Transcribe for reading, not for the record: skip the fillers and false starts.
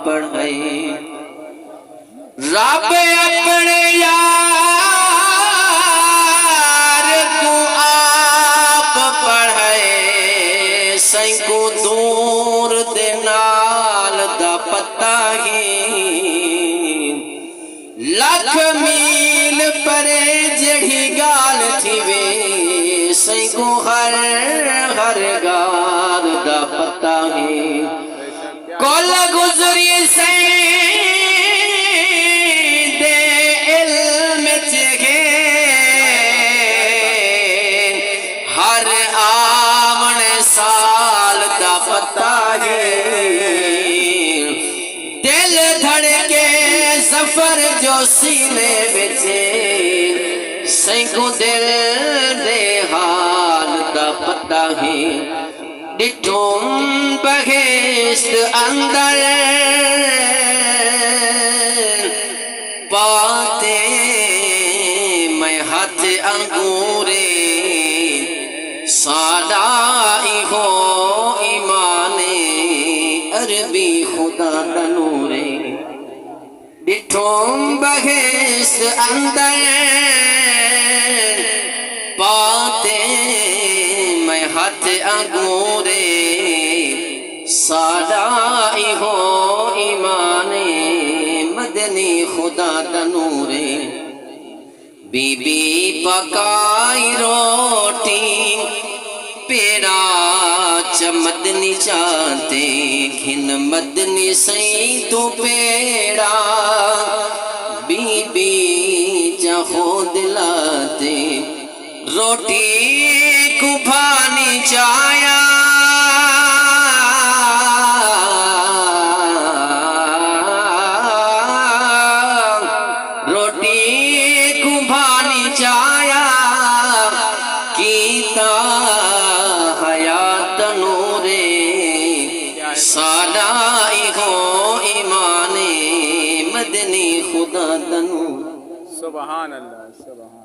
پڑھائے رب اپنے یار کو آپ پڑھائے سائیں کو دور دے نال دا پتہ ہی لکھ میل پرے جڑی گال تھی وے سائیں کو ہر گال دا پتہ ہی کل گزری سائیں دے علم چگے ہر آمن سال دا پتہ ہی دل دھڑ کے سفر جو سینے بچے سائیں کو دل دے حال دا پتہ ہی ڈٹھوں بہشت اندر پاتے میں ہاتھ انگورے سادائی ہو ایمان عربی خدا دنورے ڈٹھوں بہشت اندر پاتے میں ہاتھ انگورے سادائی ہو ایمان مدنی خدا دنورے بی بی پکائی روٹی پیڑا چمدنی چاہتے گھن مدنی سائیں تو پیڑا بی بی چاہو دلاتے روٹی کو بھانی چایا روٹی کو بھانی چایا کیتا حیات نورے سادائی ہو ایمان مدنی خدا دنور سبحان اللہ سبحان